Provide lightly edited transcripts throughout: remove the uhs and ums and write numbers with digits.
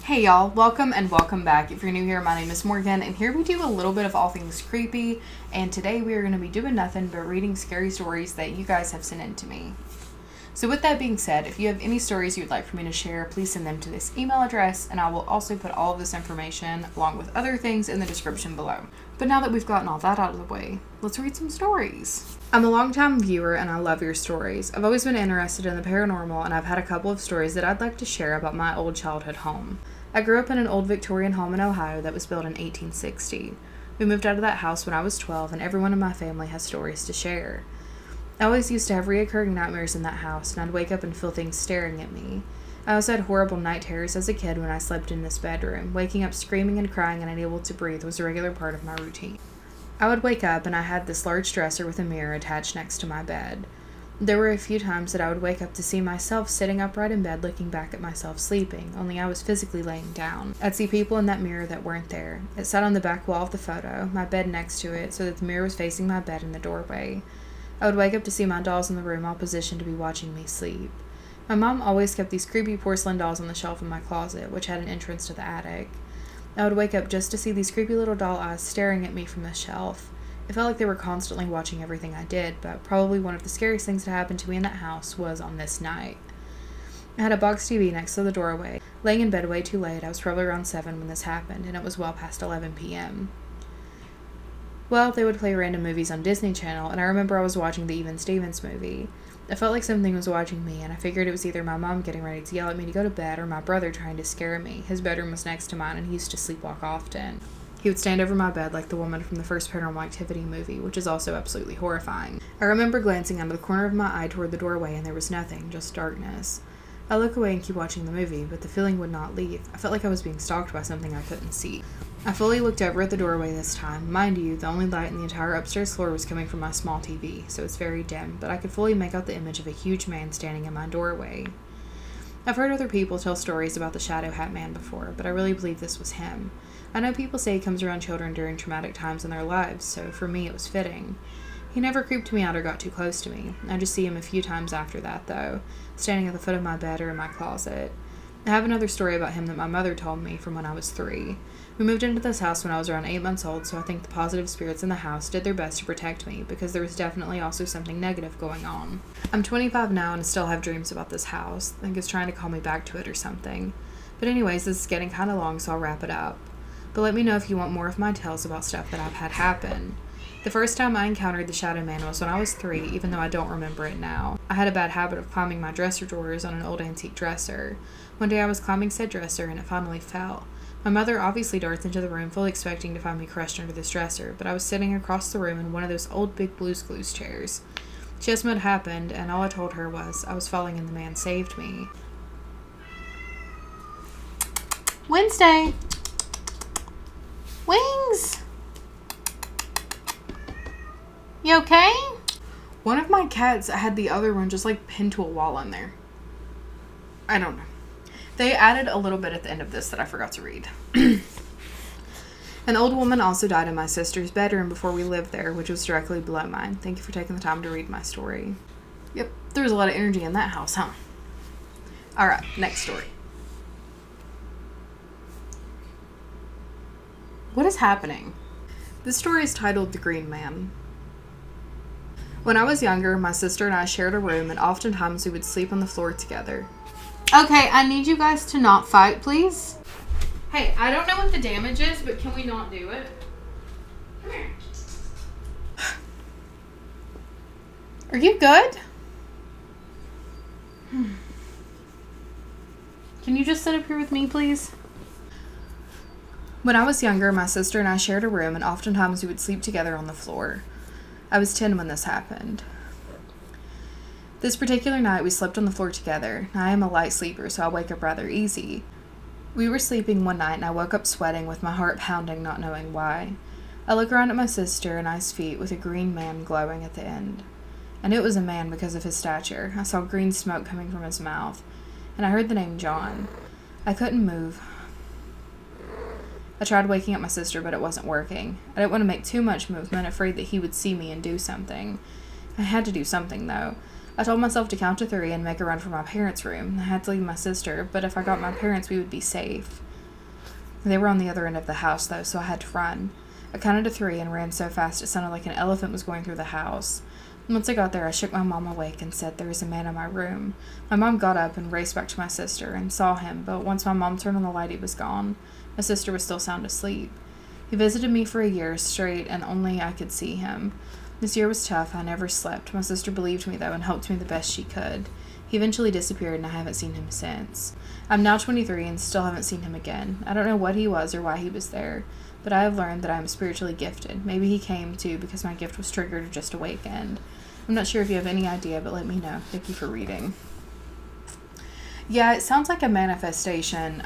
Hey y'all, welcome and welcome back. If you're new here, my name is Morgan, and here we do a little bit of all things creepy, and today we are going to be doing nothing but reading scary stories that you guys have sent in to me. So with that being said, if you have any stories you'd like for me to share, please send them to this email address, and I will also put all of this information, along with other things, in the description below. But now that we've gotten all that out of the way, let's read some stories. I'm a longtime viewer, and I love your stories. I've always been interested in the paranormal, and I've had a couple of stories that I'd like to share about my old childhood home. I grew up in an old Victorian home in Ohio that was built in 1860. We moved out of that house when I was 12, and everyone in my family has stories to share. I always used to have reoccurring nightmares in that house, and I'd wake up and feel things staring at me. I also had horrible night terrors as a kid when I slept in this bedroom. Waking up screaming and crying and unable to breathe was a regular part of my routine. I would wake up and I had this large dresser with a mirror attached next to my bed. There were a few times that I would wake up to see myself sitting upright in bed looking back at myself sleeping, only I was physically laying down. I'd see people in that mirror that weren't there. It sat on the back wall of the photo, my bed next to it, so that the mirror was facing my bed in the doorway. I would wake up to see my dolls in the room all positioned to be watching me sleep. My mom always kept these creepy porcelain dolls on the shelf in my closet, which had an entrance to the attic. I would wake up just to see these creepy little doll eyes staring at me from the shelf. It felt like they were constantly watching everything I did, but probably one of the scariest things that happened to me in that house was on this night. I had a box TV next to the doorway. Laying in bed way too late, I was probably around 7 when this happened, and it was well past 11 p.m. Well, they would play random movies on Disney Channel, and I remember I was watching the Even Stevens movie. I felt like something was watching me, and I figured it was either my mom getting ready to yell at me to go to bed or my brother trying to scare me. His bedroom was next to mine, and he used to sleepwalk often. He would stand over my bed like the woman from the first Paranormal Activity movie, which is also absolutely horrifying. I remember glancing out of the corner of my eye toward the doorway, and there was nothing, just darkness. I look away and keep watching the movie, but the feeling would not leave. I felt like I was being stalked by something I couldn't see. I fully looked over at the doorway this time. Mind you, the only light in the entire upstairs floor was coming from my small TV, so it's very dim, but I could fully make out the image of a huge man standing in my doorway. I've heard other people tell stories about the Shadow Hat Man before, but I really believe this was him. I know people say he comes around children during traumatic times in their lives, so for me it was fitting. He never creeped me out or got too close to me. I just see him a few times after that, though, standing at the foot of my bed or in my closet. I have another story about him that my mother told me from when I was 3. We moved into this house when I was around 8 months old, so I think the positive spirits in the house did their best to protect me, because there was definitely also something negative going on. I'm 25 now and I still have dreams about this house. I think it's trying to call me back to it or something. But anyways, this is getting kind of long, so I'll wrap it up. But let me know if you want more of my tales about stuff that I've had happen. The first time I encountered the Shadow Man was when I was 3, even though I don't remember it now. I had a bad habit of climbing my dresser drawers on an old antique dresser. One day I was climbing said dresser and it finally fell. My mother obviously darts into the room fully expecting to find me crushed under this dresser, but I was sitting across the room in one of those old big Blue's Clues chairs. She asked me what happened, and all I told her was I was falling and the man saved me. Wednesday! Wings! You okay? One of my cats had the other one just pinned to a wall in there. I don't know. They added a little bit at the end of this that I forgot to read. An old woman also died in my sister's bedroom before we lived there, which was directly below mine. Thank you for taking the time to read my story. Yep, there's a lot of energy in that house, huh? Alright, next story. What is happening? This story is titled The Green Man. When I was younger, my sister and I shared a room, and oftentimes we would sleep on the floor together. Okay, I need you guys to not fight, please. Hey, I don't know what the damage is, but can we not do it? Come here. Are you good? Can you just sit up here with me, please? When I was younger, my sister and I shared a room, and oftentimes we would sleep together on the floor. I was 10 when this happened. This particular night, we slept on the floor together. I am a light sleeper, so I wake up rather easy. We were sleeping one night, and I woke up sweating with my heart pounding, not knowing why. I look around at my sister and I's feet with a green man glowing at the end. I knew it was a man because of his stature. I saw green smoke coming from his mouth, and I heard the name John. I couldn't move. I tried waking up my sister, but it wasn't working. I didn't want to make too much movement, afraid that he would see me and do something. I had to do something, though. I told myself to count to 3 and make a run for my parents' room. I had to leave my sister, but if I got my parents, we would be safe. They were on the other end of the house, though, so I had to run. I counted to 3 and ran so fast it sounded like an elephant was going through the house. Once I got there, I shook my mom awake and said there was a man in my room. My mom got up and raced back to my sister and saw him, but once my mom turned on the light, he was gone. My sister was still sound asleep. He visited me for a year straight, and only I could see him. This year was tough. I never slept. My sister believed me, though, and helped me the best she could. He eventually disappeared, and I haven't seen him since. I'm now 23 and still haven't seen him again. I don't know what he was or why he was there, but I have learned that I am spiritually gifted. Maybe he came, too, because my gift was triggered or just awakened. I'm not sure if you have any idea, but let me know. Thank you for reading. Yeah, it sounds like a manifestation.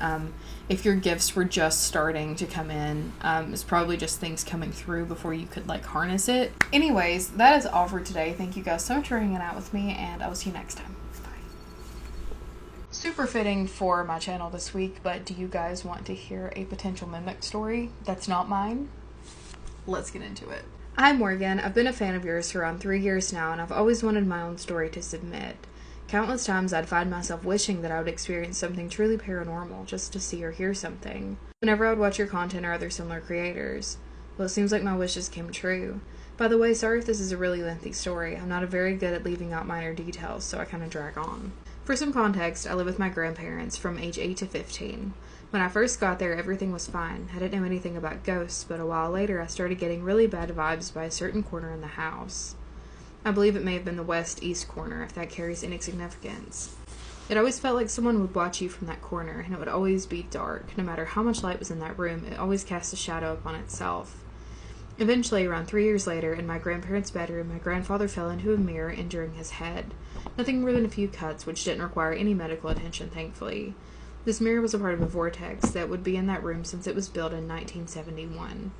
If your gifts were just starting to come in, it's probably just things coming through before you could harness it. Anyways, that is all for today. Thank you guys so much for hanging out with me, and I will see you next time. Bye. Super fitting for my channel this week, but do you guys want to hear a potential mimic story that's not mine? Let's get into it. Hi Morgan, I've been a fan of yours for around 3 years now, and I've always wanted my own story to submit. Countless times I'd find myself wishing that I would experience something truly paranormal just to see or hear something. Whenever I would watch your content or other similar creators. Well, it seems like my wishes came true. By the way, sorry if this is a really lengthy story. I'm not very good at leaving out minor details, so I kind of drag on. For some context, I live with my grandparents from age 8 to 15. When I first got there, everything was fine. I didn't know anything about ghosts, but a while later I started getting really bad vibes by a certain corner in the house. I believe it may have been the west-east corner, if that carries any significance. It always felt like someone would watch you from that corner, and it would always be dark. No matter how much light was in that room, it always cast a shadow upon itself. Eventually, around 3 years later, in my grandparents' bedroom, my grandfather fell into a mirror, injuring his head. Nothing more than a few cuts, which didn't require any medical attention, thankfully. This mirror was a part of a vortex that would be in that room since it was built in 1971.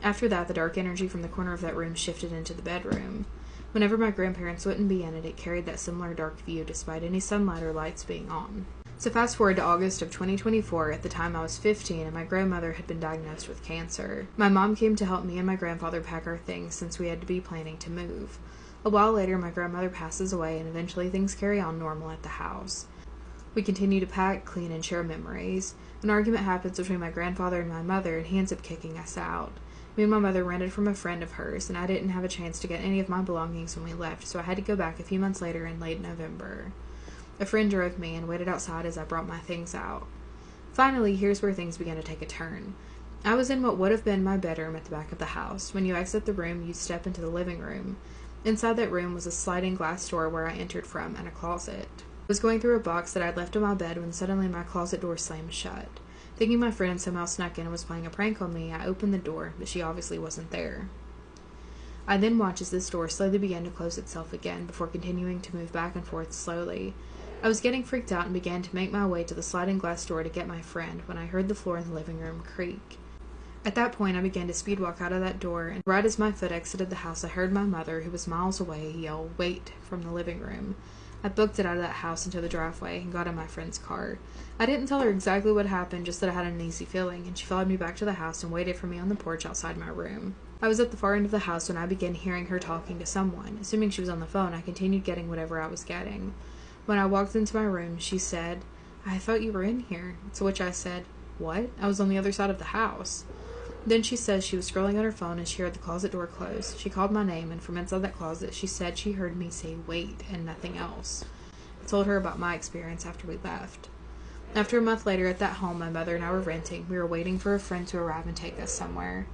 After that, the dark energy from the corner of that room shifted into the bedroom. Whenever my grandparents wouldn't be in it, it carried that similar dark view despite any sunlight or lights being on. So fast forward to August of 2024, at the time I was 15 and my grandmother had been diagnosed with cancer. My mom came to help me and my grandfather pack our things since we had to be planning to move. A while later, my grandmother passes away and eventually things carry on normal at the house. We continue to pack, clean, and share memories. An argument happens between my grandfather and my mother, and he ends up kicking us out. Me and my mother rented from a friend of hers, and I didn't have a chance to get any of my belongings when we left, so I had to go back a few months later in late November. A friend drove me and waited outside as I brought my things out. Finally, here's where things began to take a turn. I was in what would have been my bedroom at the back of the house. When you exit the room, you step into the living room. Inside that room was a sliding glass door where I entered from, and a closet. I was going through a box that I'd left on my bed when suddenly my closet door slammed shut. Thinking my friend somehow snuck in and was playing a prank on me, I opened the door, but she obviously wasn't there. I then watched as this door slowly began to close itself again before continuing to move back and forth slowly. I was getting freaked out and began to make my way to the sliding glass door to get my friend when I heard the floor in the living room creak. At that point, I began to speed walk out of that door, and right as my foot exited the house, I heard my mother, who was miles away, yell, "Wait," from the living room. I booked it out of that house into the driveway and got in my friend's car. I didn't tell her exactly what happened, just that I had an uneasy feeling, and she followed me back to the house and waited for me on the porch outside my room. I was at the far end of the house when I began hearing her talking to someone. Assuming she was on the phone, I continued getting whatever I was getting. When I walked into my room, she said, "I thought you were in here." To which I said, "What? I was on the other side of the house." Then she says she was scrolling on her phone and she heard the closet door close. She called my name, and from inside that closet, she said she heard me say "wait" and nothing else. I told her about my experience after we left. After a month later at that home my mother and I were renting, we were waiting for a friend to arrive and take us somewhere.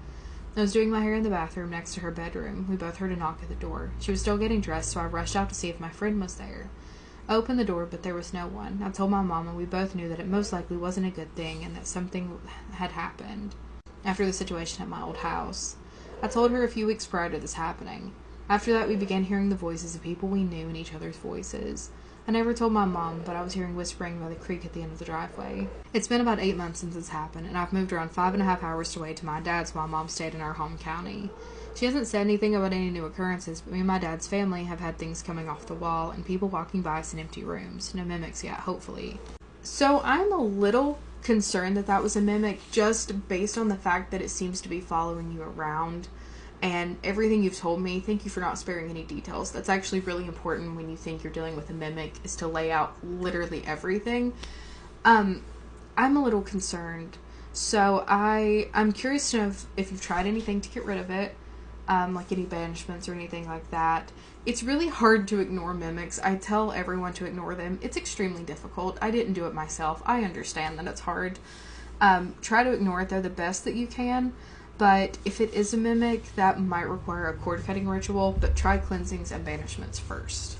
I was doing my hair in the bathroom next to her bedroom. We both heard a knock at the door. She was still getting dressed, so I rushed out to see if my friend was there. I opened the door, but there was no one. I told my mom, and we both knew that it most likely wasn't a good thing and that something had happened after the situation at my old house. I told her a few weeks prior to this happening. After that, we began hearing the voices of people we knew and each other's voices. I never told my mom, but I was hearing whispering by the creek at the end of the driveway. It's been about 8 months since this happened, and I've moved around 5.5 hours away to my dad's while Mom stayed in our home county. She hasn't said anything about any new occurrences, but me and my dad's family have had things coming off the wall and people walking by us in empty rooms. No mimics yet, hopefully. So I'm a little concerned that that was a mimic, just based on the fact that it seems to be following you around. And everything you've told me, thank you for not sparing any details. That's actually really important when you think you're dealing with a mimic, is to lay out literally everything. I'm a little concerned So I'm curious to know if you've tried anything to get rid of it, like any banishments or anything like that. It's really hard to ignore mimics. I tell everyone to ignore them. It's extremely difficult. I didn't do it myself. I understand that it's hard. Try to ignore it though the best that you can. But if it is a mimic, that might require a cord cutting ritual, but try cleansings and banishments first.